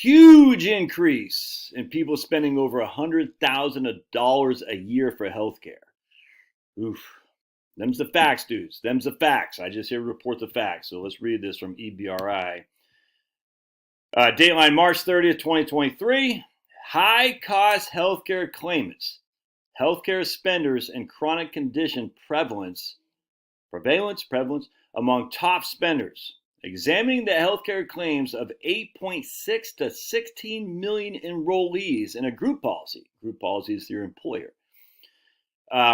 Huge increase in people spending over $100,000 a year for healthcare. Oof. Them's the facts, dudes. Them's the facts. I just here report the facts. So let's read this from EBRI. Dateline March 30th, 2023. High-cost healthcare claimants, healthcare spenders, and chronic condition prevalence among top spenders. Examining the healthcare claims of 8.6 to 16 million enrollees in a group policy. Group policy is your employer.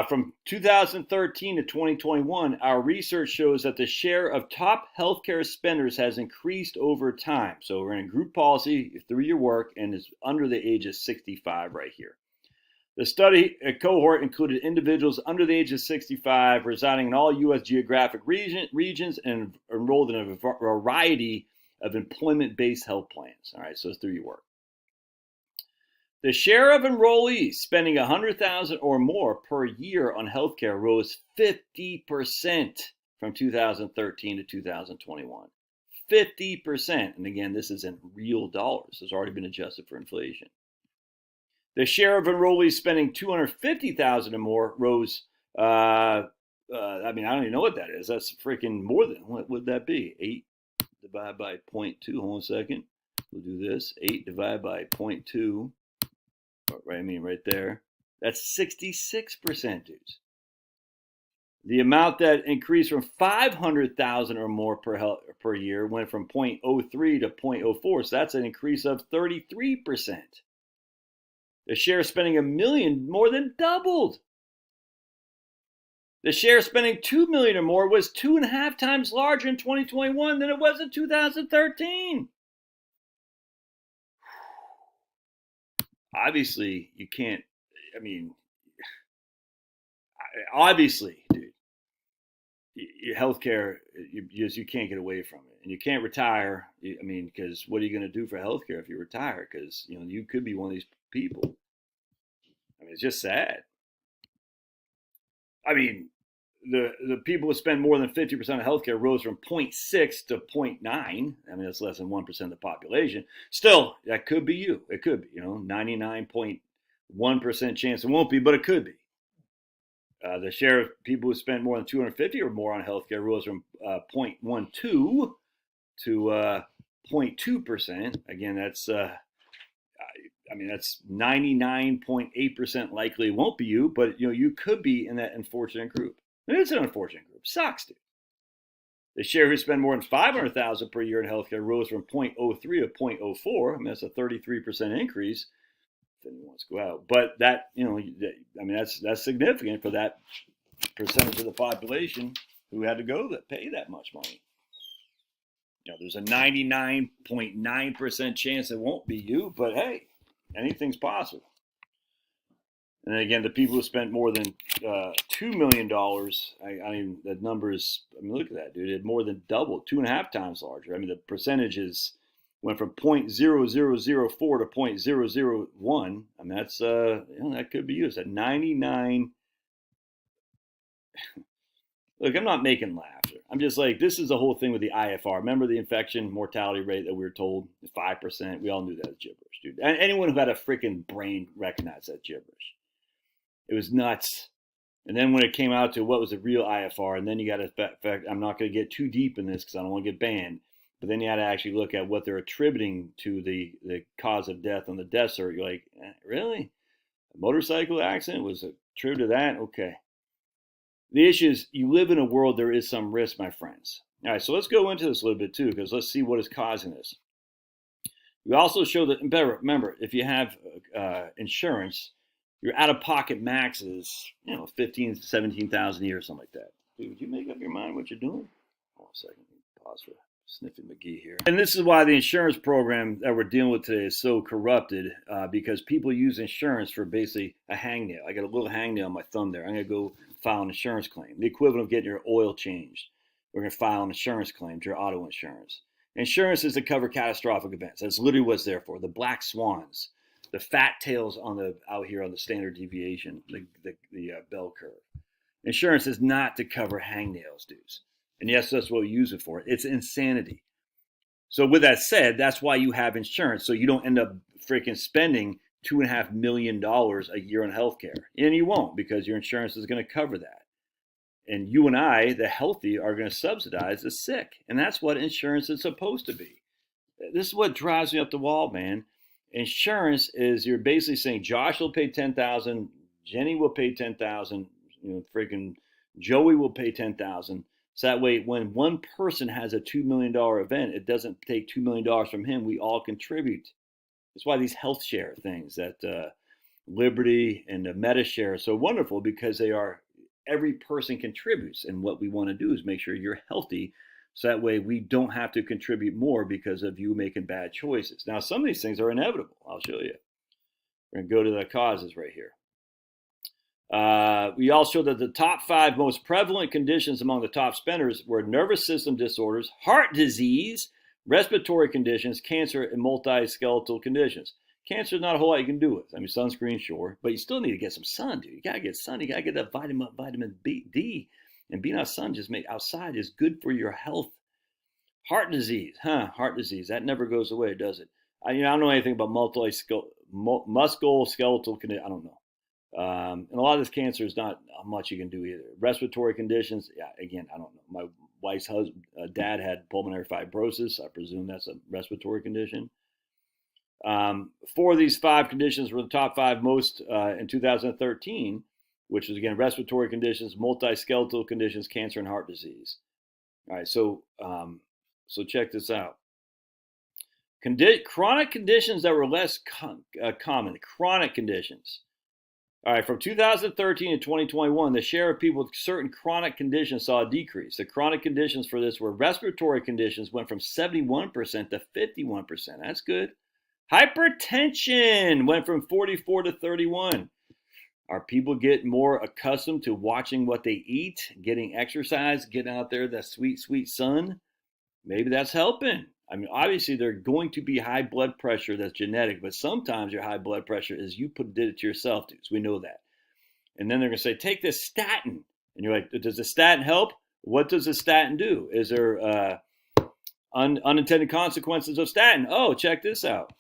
From 2013 to 2021, our research shows that the share of top healthcare spenders has increased over time. So we're in a group policy through your work and is under the age of 65 right here. The study cohort included individuals under the age of 65 residing in all U.S. geographic regions and enrolled in a variety of employment-based health plans. All right, so it's through your work. The share of enrollees spending $100,000 or more per year on healthcare rose 50% from 2013 to 2021. 50%. And again, this is in real dollars. It's already been adjusted for inflation. The share of enrollees spending $250,000 or more rose. I don't even know what that is. That's freaking more than, what would that be? 8 divided by 0.2. Hold on a second. We'll do this. 8 divided by 0.2. Right there. That's 66%, dudes. The amount that increased from $500,000 or more per year went from 0.03 to 0.04. So that's an increase of 33%. The share spending $1 million more than doubled. The share spending $2 million or more was 2.5 times larger in 2021 than it was in 2013. Obviously, you can't. Obviously, dude, your healthcare, you can't get away from it, and you can't retire. Because what are you going to do for healthcare if you retire? Because you could be one of these people. It's just sad. The people who spend more than 50% of healthcare rose from 0.6 to 0.9. That's less than 1% of the population. Still, that could be you. It could be. 99.1% chance it won't be, but it could be. The share of people who spend more than $250 or more on healthcare rose from 0.12 to 0.2%. Again, that's 99.8% likely it won't be you, but you could be in that unfortunate group. It's an unfortunate group. Sucks, dude. The share who spend more than $500,000 per year in healthcare rose from 0.03 to 0.04. That's a 33% increase. If anyone wants to go out, but that that's significant for that percentage of the population who had to go that pay that much money. There's a 99.9% chance it won't be you, but hey, anything's possible. And again, the people who spent more than $2 million, that number is, look at that, dude. It more than doubled, 2.5 times larger. The percentages went from 0.0004 to 0.001. That's, that could be you. It's a 99. Look, I'm not making laughter. I'm just like, this is the whole thing with the IFR. Remember the infection mortality rate that we were told? 5%. We all knew that was gibberish, dude. And anyone who had a freaking brain recognized that gibberish. It was nuts. And then when it came out to what was the real IFR, and then you got to, I'm not going to get too deep in this because I don't want to get banned, but then you had to actually look at what they're attributing to the cause of death on the death cert. You're like, really? A motorcycle accident was attributed to that? Okay. The issue is you live in a world there is some risk, my friends. All right, so let's go into this a little bit too, because let's see what is causing this. We also show that, remember, if you have insurance, your out-of-pocket max is, $15,000 to $17,000 a year or something like that. Dude, would you make up your mind what you're doing? Hold on a second. Pause for Sniffy McGee here. And this is why the insurance program that we're dealing with today is so corrupted, because people use insurance for basically a hangnail. I got a little hangnail on my thumb there. I'm going to go file an insurance claim. The equivalent of getting your oil changed. We're going to file an insurance claim to your auto insurance. Insurance is to cover catastrophic events. That's literally what it's there for. The black swans. The fat tails out here on the standard deviation, the bell curve. Insurance is not to cover hangnails, dudes. And yes, that's what we use it for. It's insanity. So with that said, that's why you have insurance, so you don't end up freaking spending $2.5 million a year on healthcare. And you won't, because your insurance is going to cover that. And you and I, the healthy, are going to subsidize the sick. And that's what insurance is supposed to be. This is what drives me up the wall, man. Insurance is, you're basically saying Josh will pay 10,000, Jenny will pay 10,000, freaking Joey will pay 10,000. So that way, when one person has a $2 million event, it doesn't take $2 million from him. We all contribute. That's why these health share things, that Liberty and the MetaShare, are so wonderful, because they are, every person contributes. And what we want to do is make sure you're healthy, so that way we don't have to contribute more because of you making bad choices. Now, some of these things are inevitable. I'll show you. We're going to go to the causes right here. We also showed that the top 5 most prevalent conditions among the top spenders were nervous system disorders, heart disease, respiratory conditions, cancer, and multi-skeletal conditions. Cancer is not a whole lot you can do with. I mean, sunscreen, sure, but you still need to get some sun, dude. You got to get sun. You got to get that vitamin D. And being outside is good for your health. Heart disease, heart disease. That never goes away, does it? I don't know anything about musculoskeletal condition. I don't know. And a lot of this cancer is not much you can do either. Respiratory conditions, yeah, again, I don't know. My wife's dad had pulmonary fibrosis. I presume that's a respiratory condition. 4 of these 5 conditions were the top 5 most in 2013, which was, again, respiratory conditions, multi-skeletal conditions, cancer, and heart disease. All right, so check this out. Chronic conditions that were less common, chronic conditions. All right, from 2013 to 2021, the share of people with certain chronic conditions saw a decrease. The chronic conditions for this were respiratory conditions went from 71% to 51%. That's good. Hypertension went from 44 to 31. Are people getting more accustomed to watching what they eat, getting exercise, getting out there, that sweet, sweet sun? Maybe that's helping. I mean, obviously, there's going to be high blood pressure that's genetic, but sometimes your high blood pressure is you did it to yourself, dudes. We know that. And then they're going to say, take this statin. And you're like, does the statin help? What does the statin do? Is there unintended consequences of statin? Oh, check this out.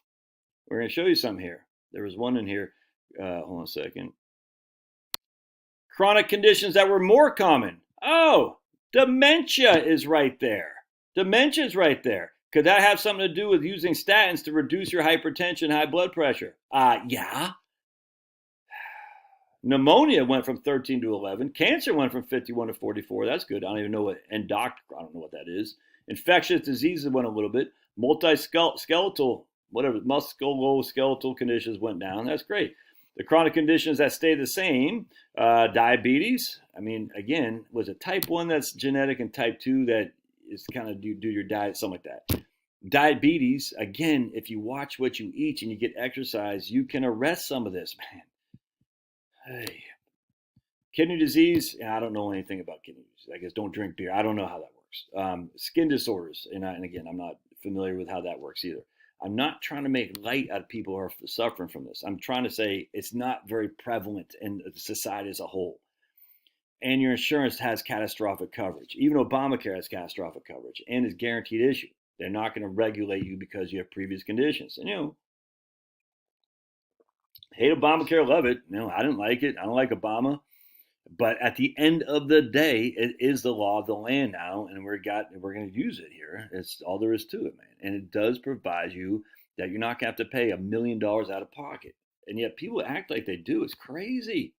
We're going to show you some here. There was one in here. Hold on a second. Chronic conditions that were more common. Oh, dementia is right there. Dementia is right there. Could that have something to do with using statins to reduce your hypertension, high blood pressure? Yeah. Pneumonia went from 13 to 11. Cancer went from 51 to 44. That's good. I don't even know what I don't know what that is. Infectious diseases went a little bit. Multi-skeletal, whatever, musculoskeletal conditions went down. That's great. The chronic conditions that stay the same, diabetes. I mean, again, was it type 1 that's genetic and type 2 that is kind of do your diet, something like that. Diabetes, again, if you watch what you eat and you get exercise, you can arrest some of this, man. Hey. Kidney disease, I don't know anything about kidney disease. I guess don't drink beer. I don't know how that works. Skin disorders, and again, I'm not familiar with how that works either. I'm not trying to make light out of people who are suffering from this. I'm trying to say it's not very prevalent in society as a whole. And your insurance has catastrophic coverage. Even Obamacare has catastrophic coverage and is guaranteed issue. They're not going to regulate you because you have previous conditions. And hate Obamacare, love it. I didn't like it. I don't like Obama. But at the end of the day, it is the law of the land now, and we're going to use it here. It's all there is to it, man. And it does provide you that you're not going to have to pay $1 million out of pocket. And yet people act like they do. It's crazy.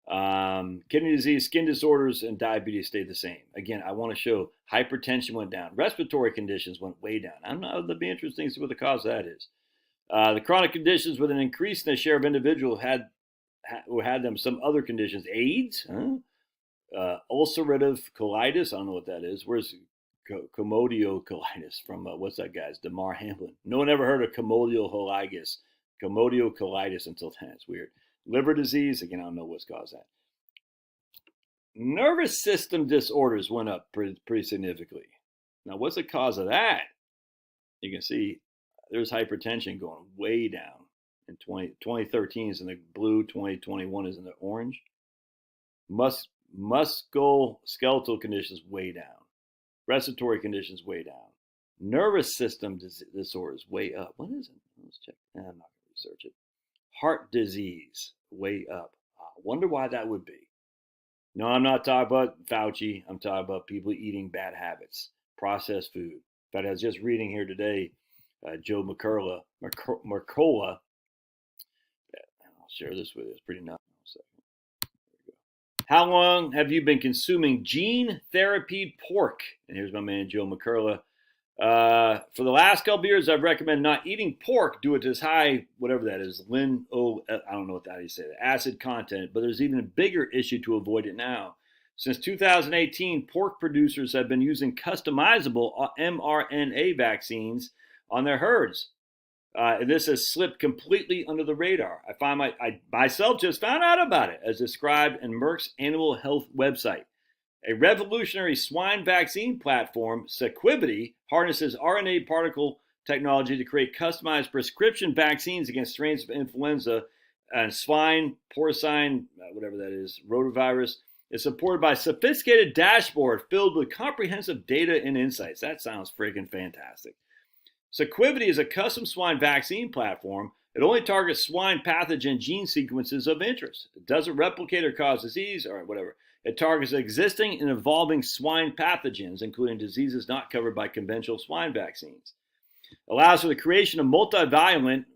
Kidney disease, skin disorders, and diabetes stayed the same. Again, I want to show hypertension went down. Respiratory conditions went way down. I don't know. It'll be interesting to see what the cause of that is. The chronic conditions with an increase in the share of individuals who had them some other conditions. AIDS, ulcerative colitis. I don't know what that is. Where's commotio colitis from? What's that guy's? Damar Hamlin. No one ever heard of commotio colitis until then. It's weird. Liver disease, again, I don't know what's caused that. Nervous system disorders went up pretty significantly. Now, what's the cause of that? You can see there's hypertension going way down. In 2013 is in the blue, 2021 is in the orange. Musculoskeletal conditions way down. Respiratory conditions way down. Nervous system disorders way up. What is it? Let's check. I'm not going to research it. Heart disease way up. I wonder why that would be. No, I'm not talking about Fauci. I'm talking about people eating bad habits, processed food. In fact, I was just reading here today, Joe Mercola. I'll share this with you. It's pretty nuts. How long have you been consuming gene therapy pork? And here's my man, Joe Mercola. For the last couple of years, I've recommended not eating pork due to its high, whatever that is, I don't know what that is, say that, acid content, but there's even a bigger issue to avoid it now. Since 2018, pork producers have been using customizable mRNA vaccines on their herds. This has slipped completely under the radar. I myself just found out about it, as described in Merck's animal health website. A revolutionary swine vaccine platform, Sequivity, harnesses RNA particle technology to create customized prescription vaccines against strains of influenza and swine, porcine, whatever that is, rotavirus. It's supported by a sophisticated dashboard filled with comprehensive data and insights. That sounds freaking fantastic. Sequivity is a custom swine vaccine platform. It only targets swine pathogen gene sequences of interest. It doesn't replicate or cause disease or whatever. It targets existing and evolving swine pathogens, including diseases not covered by conventional swine vaccines. It allows for the creation of multivalent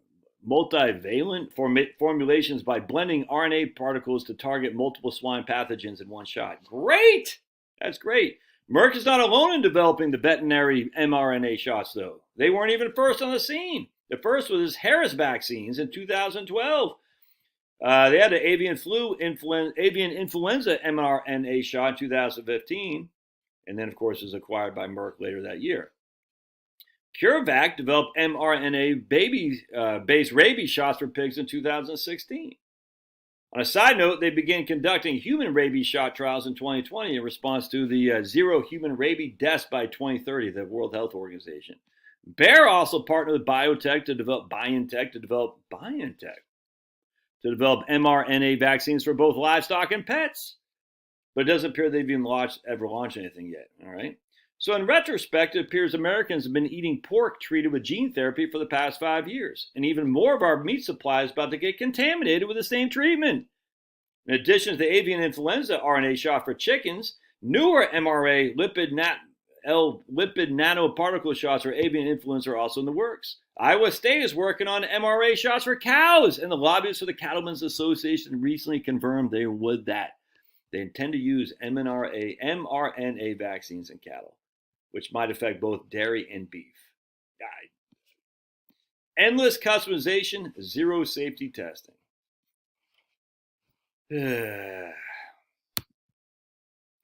formulations by blending RNA particles to target multiple swine pathogens in one shot. Great! That's great. Merck is not alone in developing the veterinary mRNA shots, though. They weren't even first on the scene. The first was Harris vaccines in 2012. They had the avian influenza mRNA shot in 2015, and then, of course, was acquired by Merck later that year. CureVac developed mRNA-based rabies shots for pigs in 2016. On a side note, they began conducting human rabies shot trials in 2020 in response to the zero human rabies deaths by 2030, the World Health Organization. Bayer also partnered with BioNTech to develop mRNA vaccines for both livestock and pets. But it doesn't appear they've even ever launched anything yet. All right. So in retrospect, it appears Americans have been eating pork treated with gene therapy for the past 5 years. And even more of our meat supply is about to get contaminated with the same treatment. In addition to the avian influenza RNA shot for chickens, newer mRNA lipid nanoparticle shots for avian influenza are also in the works. Iowa State is working on mRNA shots for cows, and the lobbyists for the Cattlemen's Association recently confirmed they would that. They intend to use mRNA vaccines in cattle, which might affect both dairy and beef. Endless customization, zero safety testing.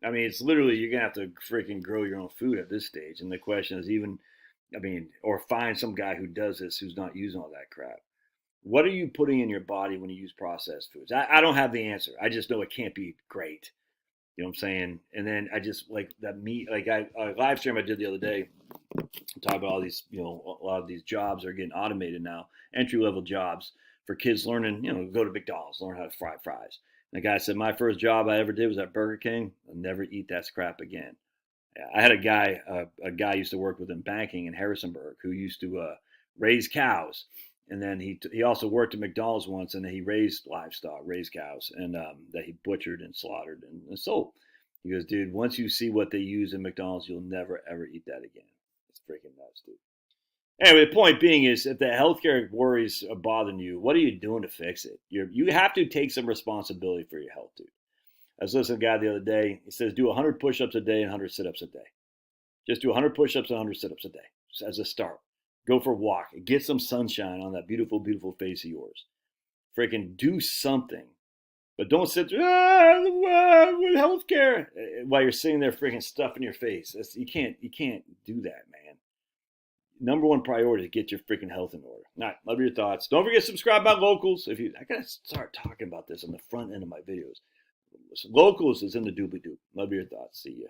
I mean, it's literally, you're going to have to freaking grow your own food at this stage. And the question is or find some guy who does this who's not using all that crap. What are you putting in your body when you use processed foods? I don't have the answer. I just know it can't be great. You know what I'm saying? And then I just like that meat, like a live stream I did the other day, talk about all these, a lot of these jobs are getting automated now, entry-level jobs for kids learning, go to McDonald's, learn how to fry fries. And the guy said, my first job I ever did was at Burger King. I'll never eat that crap again. I had a guy I used to work with in banking in Harrisonburg who used to raise cows. And then he also worked at McDonald's once, and he raised cows, and that he butchered and slaughtered and sold. He goes, dude, once you see what they use in McDonald's, you'll never, ever eat that again. It's freaking nuts, dude. Anyway, the point being is, if the healthcare worries are bothering you, what are you doing to fix it? You have to take some responsibility for your health, dude. I was listening to a guy the other day. He says, do 100 push-ups a day and 100 sit-ups a day. Just do 100 push-ups and 100 sit-ups a day as a start. Go for a walk. Get some sunshine on that beautiful, beautiful face of yours. Freaking do something. But don't sit there, with healthcare, while you're sitting there freaking stuffing your face. You can't do that, man. Number one priority is get your freaking health in order. All right, love your thoughts. Don't forget to subscribe about locals. I got to start talking about this on the front end of my videos. Locals is in the doobly-doo. Love your thoughts. See ya.